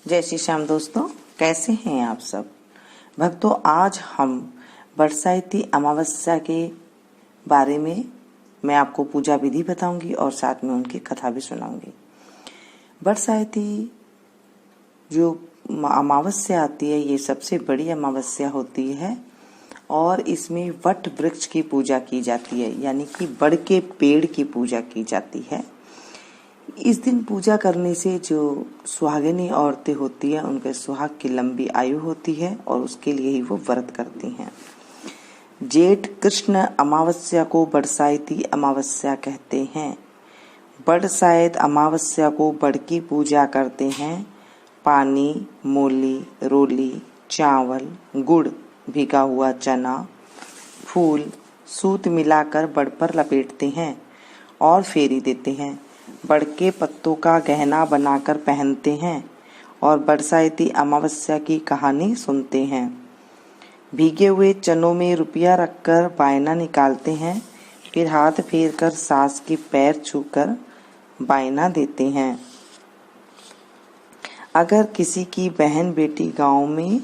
जय श्री श्याम दोस्तों, कैसे हैं आप सब भक्तों। आज हम बरसाती अमावस्या के बारे में मैं आपको पूजा विधि बताऊंगी और साथ में उनकी कथा भी सुनाऊंगी। बरसाती जो अमावस्या आती है ये सबसे बड़ी अमावस्या होती है और इसमें वट वृक्ष की पूजा की जाती है, यानी कि बड़ के पेड़ की पूजा की जाती है। इस दिन पूजा करने से जो सुहागिनी औरतें होती हैं उनके सुहाग की लंबी आयु होती है और उसके लिए ही वो व्रत करती हैं। जेठ कृष्ण अमावस्या को बरसाती अमावस्या कहते हैं। बरसात अमावस्या को बड़ की पूजा करते हैं। पानी, मूली, रोली, चावल, गुड़, भिगा हुआ चना, फूल, सूत मिलाकर बड़ पर लपेटते हैं और फेरी देते हैं। बड़ के पत्तों का गहना बनाकर पहनते हैं और बरसाती अमावस्या की कहानी सुनते हैं। भीगे हुए चनों में रुपया रखकर बायना निकालते हैं, फिर हाथ फेर कर सास के पैर छूकर बायना देते हैं। अगर किसी की बहन बेटी गांव में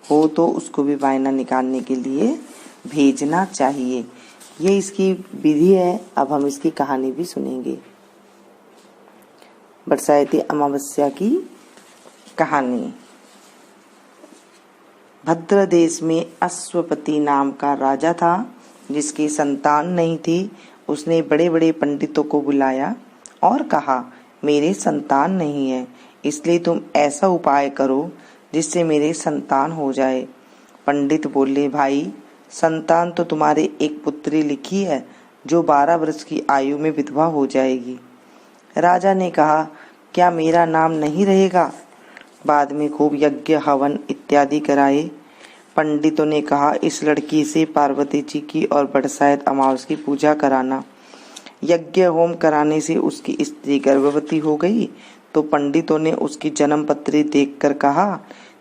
हो तो उसको भी बायना निकालने के लिए भेजना चाहिए। ये इसकी विधि है। अब हम इसकी कहानी भी सुनेंगे। बरसाती अमावस्या की कहानी। भद्र देश में अश्वपति नाम का राजा था, जिसकी संतान नहीं थी। उसने बड़े बड़े पंडितों को बुलाया और कहा, मेरे संतान नहीं है, इसलिए तुम ऐसा उपाय करो जिससे मेरे संतान हो जाए। पंडित बोले, भाई संतान तो तुम्हारे एक पुत्री लिखी है जो 12 वर्ष की आयु में विधवा हो जाएगी। राजा ने कहा, क्या मेरा नाम नहीं रहेगा? बाद में खूब यज्ञ हवन इत्यादि कराए। पंडितों ने कहा, इस लड़की से पार्वती जी की और बरसात अमावस की पूजा कराना। यज्ञ होम कराने से उसकी स्त्री गर्भवती हो गई तो पंडितों ने उसकी जन्म पत्री देखकर कहा,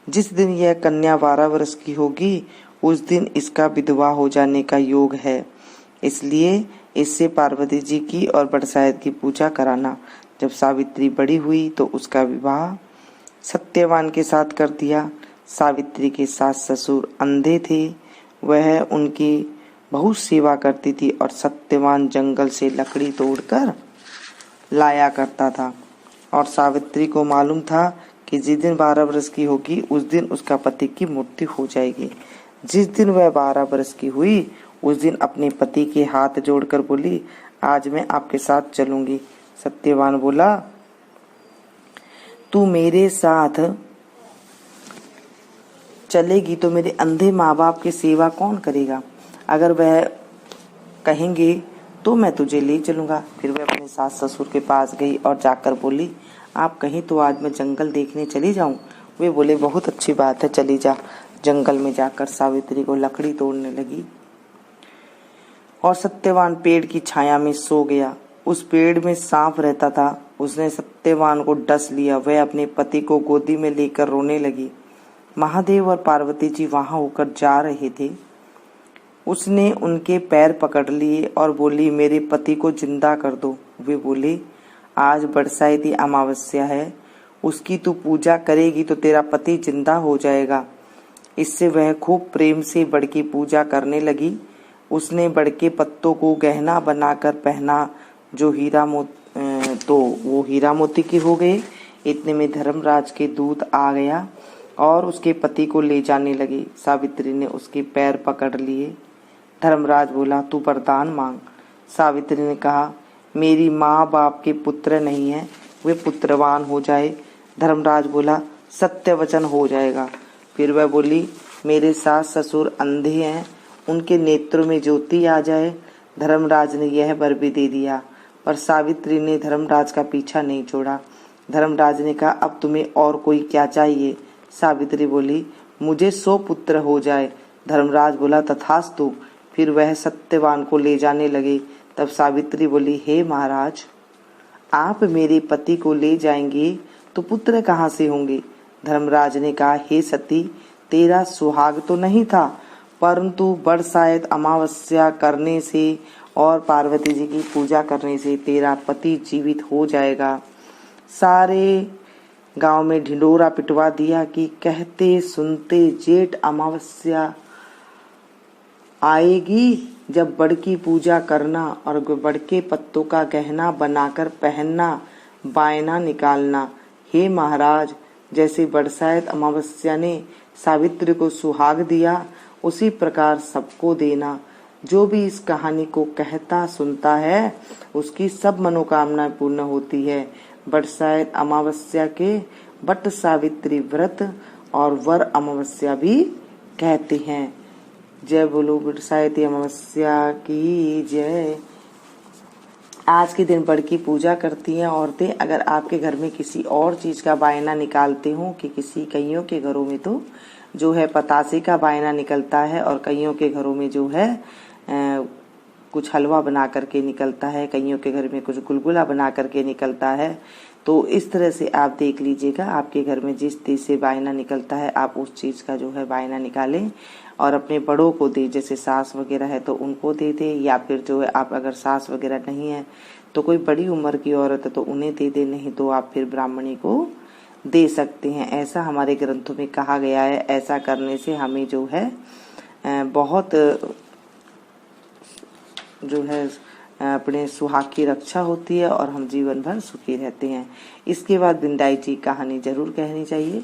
जिस दिन यह कन्या 12 वर्ष की होगी उस दिन इसका विधवा हो जाने का योग है, इसलिए इससे पार्वती जी की और बरसात की पूजा कराना। जब सावित्री बड़ी हुई तो उसका विवाह सत्यवान के साथ कर दिया। सावित्री के सास ससुर अंधे थे। वह उनकी बहुत सेवा करती थी और सत्यवान जंगल से लकड़ी तोड़कर लाया करता था और सावित्री को मालूम था कि जिस दिन 12 वर्ष की होगी उस दिन उसका पति की मृत्यु हो जाएगी। जिस दिन वह 12 वर्ष की हुई उस दिन अपने पति के हाथ जोड़कर बोली, आज मैं आपके साथ चलूंगी। सत्यवान बोला, तू मेरे साथ चलेगी तो मेरे अंधे माँ बाप की सेवा कौन करेगा? अगर वह कहेंगे तो मैं तुझे ले चलूंगा। फिर वह अपने सास ससुर के पास गई और जाकर बोली, आप कहीं तो आज मैं जंगल देखने चली जाऊं। वे बोले, बहुत अच्छी बात है, चली जा। जंगल में जाकर सावित्री को लकड़ी तोड़ने लगी और सत्यवान पेड़ की छाया में सो गया। उस पेड़ में सांप रहता था। उसने सत्यवान को डस लिया। वह अपने पति को गोदी में लेकर रोने लगी। महादेव और पार्वती जी वहां होकर जा रहे थे। उसने उनके पैर पकड़ लिए और बोली, मेरे पति को जिंदा कर दो। वे बोले, आज बरसाती अमावस्या है, उसकी तू पूजा करेगी तो तेरा पति जिंदा हो जाएगा। इससे वह खूब प्रेम से बड़ की पूजा करने लगी। उसने बड़ के पत्तों को गहना बनाकर पहना जो वो हीरा मोती के हो गए। इतने में धर्मराज के दूत आ गया और उसके पति को ले जाने लगे। सावित्री ने उसके पैर पकड़ लिए। धर्मराज बोला, तू वरदान मांग। सावित्री ने कहा, मेरी माँ बाप के पुत्र नहीं है, वे पुत्रवान हो जाए। धर्मराज बोला, सत्य वचन हो जाएगा। फिर वह बोली, मेरे सास ससुर अंधे हैं, उनके नेत्रों में ज्योति आ जाए। धर्मराज ने यह वर भी दे दिया, पर सावित्री ने धर्मराज का पीछा नहीं छोड़ा। धर्मराज ने कहा, अब तुम्हें और कोई क्या चाहिए? सावित्री बोली, मुझे 100 पुत्र हो जाए। धर्मराज बोला, तथास्तु। फिर वह सत्यवान को ले जाने लगे। तब सावित्री बोली, हे महाराज, आप मेरे पति को ले जाएंगे तो पुत्र कहाँ से होंगे? धर्मराज ने कहा, हे सती, तेरा सुहाग तो नहीं था, परंतु बरसात अमावस्या करने से और पार्वती जी की पूजा करने से तेरा पति जीवित हो जाएगा। सारे गांव में ढिंडोरा पिटवा दिया कि कहते सुनते जेठ अमावस्या आएगी जब बड़ की पूजा करना और बड़ के पत्तों का गहना बनाकर पहनना, बायना निकालना। हे महाराज, जैसे बरसात अमावस्या ने सावित्री को सुहाग दिया, उसी प्रकार सबको देना। जो भी इस कहानी को कहता सुनता है, उसकी सब मनोकामनाएं पूर्ण होती है। बरसात अमावस्या के बट सावित्री व्रत और वर अमावस्या भी कहते हैं। जय बोलो बरसात अमावस्या की जय। आज के दिन बड़ की पूजा करती हैं औरतें। अगर आपके घर में किसी और चीज का बायना निकालते हो, कि किसी कईयों के घरों में तो जो है पतासे का बायना निकलता है और कईयों के घरों में जो है कुछ हलवा बना करके निकलता है, कईयों के घर में कुछ गुलगुला बना करके निकलता है। तो इस तरह से आप देख लीजिएगा, आपके घर में जिस चीज से बायना निकलता है आप उस चीज का जो है बायना निकालें और अपने बड़ों को दे। जैसे सास वगैरह है तो उनको दे दे, या फिर जो है आप अगर सास वगैरह नहीं है तो कोई बड़ी उम्र की औरत है तो उन्हें दे दे, नहीं तो आप फिर ब्राह्मणी को दे सकते हैं। ऐसा हमारे ग्रंथों में कहा गया है। ऐसा करने से हमें जो है बहुत जो है अपने सुहाग की रक्षा होती है और हम जीवन भर सुखी रहते हैं। इसके बाद विंदायक जी कहानी जरूर कहनी चाहिए।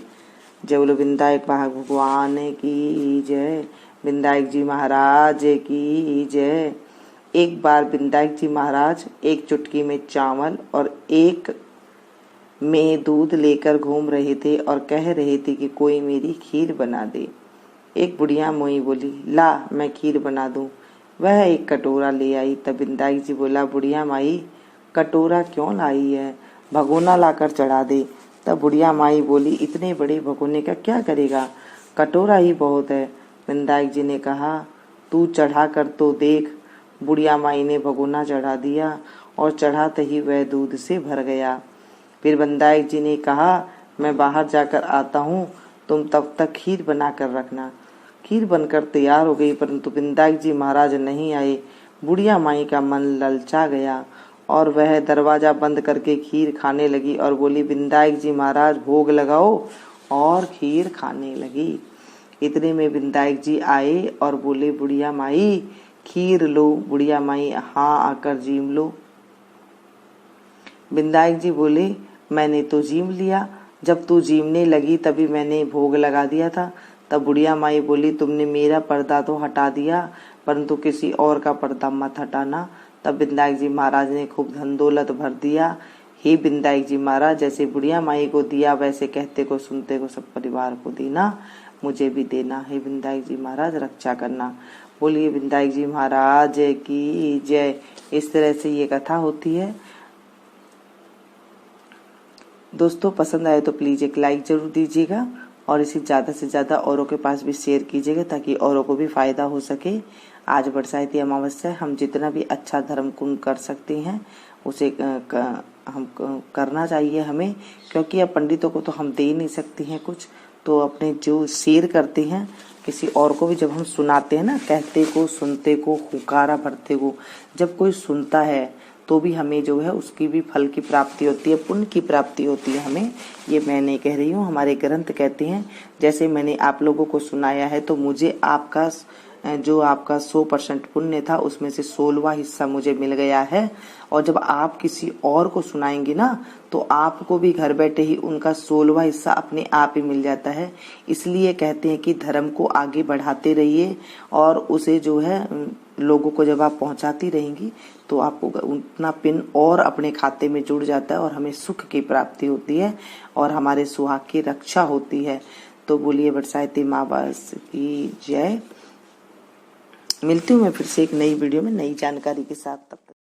जय बोलो विंदायक भगवान की जय, विंदायक जी महाराज की जय। एक बार विंदायक जी महाराज एक चुटकी में चावल और एक में दूध लेकर घूम रहे थे और कह रहे थे कि कोई मेरी खीर बना दे। एक बुढ़िया मोई बोली, ला मैं खीर बना दूं। वह एक कटोरा ले आई। तब विंदायक जी बोला, बुढ़िया माई कटोरा क्यों लाई है, भगोना लाकर चढ़ा दे। तब बुढ़िया माई बोली, इतने बड़े भगोने का क्या करेगा, कटोरा ही बहुत है। विंदायक जी ने कहा, तू चढ़ा कर तो देख। बुढ़िया माई ने भगोना चढ़ा दिया और चढ़ाते ही वह दूध से भर गया। फिर विंदायक जी ने कहा, मैं बाहर जाकर आता हूँ, तुम तब तक खीर बना कर रखना। खीर बनकर तैयार हो गई, परंतु विंदायक जी महाराज नहीं आए। बुढ़िया माई का मन ललचा गया और वह दरवाजा बंद करके खीर खाने लगी और बोली, विंदायक जी महाराज भोग लगाओ, और खीर खाने लगी। इतने में विंदायक जी आए और बोले, बुढ़िया माई खीर लो। बुढ़िया माई हाँ आकर जीम लो। विंदायक जी बोले, मैंने तो जीम लिया, जब तू जीमने लगी तभी मैंने भोग लगा दिया था। तब बुढ़िया माई बोली, तुमने मेरा पर्दा तो हटा दिया, परंतु किसी और का पर्दा मत हटाना। तब विंदायक जी महाराज ने खूब धन दौलत भर दिया। हे विंदायक जी महाराज, जैसे बुढ़िया माई को दिया वैसे कहते को सुनते को सब परिवार को देना, मुझे भी देना। हे विंदायक जी महाराज रक्षा करना। बोलिए विंदायक जी महाराज की जय। इस तरह से ये कथा होती है। दोस्तों पसंद आए तो प्लीज एक लाइक जरूर दीजिएगा और इसे ज्यादा से ज्यादा औरों के पास भी शेयर कीजिएगा ताकि औरों को भी फायदा हो सके। आज बरसाती अमावस्या, हम जितना भी अच्छा धर्म कुंड कर सकते हैं उसे हम करना चाहिए हमें, क्योंकि अब पंडितों को तो हम दे नहीं सकते हैं कुछ, तो अपने जो शेयर करते हैं किसी और को भी जब हम सुनाते हैं ना, कहते को सुनते को हुकारा भरते को जब कोई सुनता है तो भी हमें जो है उसकी भी फल की प्राप्ति होती है, पुण्य की प्राप्ति होती है हमें। ये मैं नहीं कह रही हूँ, हमारे ग्रंथ कहते हैं। जैसे मैंने आप लोगों को सुनाया है तो मुझे आपका जो आपका 100% पुण्य था उसमें से 16वां हिस्सा मुझे मिल गया है। और जब आप किसी और को सुनाएंगे ना तो आपको भी घर बैठे ही उनका 16वां हिस्सा अपने आप ही मिल जाता है। इसलिए कहते हैं कि धर्म को आगे बढ़ाते रहिए और उसे जो है लोगों को जब आप पहुंचाती रहेंगी तो आपको उतना पिन और अपने खाते में जुड़ जाता है और हमें सुख की प्राप्ति होती है और हमारे सुहाग की रक्षा होती है। तो बोलिए बरसाती माँ बस की जय। मिलती हूँ मैं फिर से एक नई वीडियो में नई जानकारी के साथ। तब तक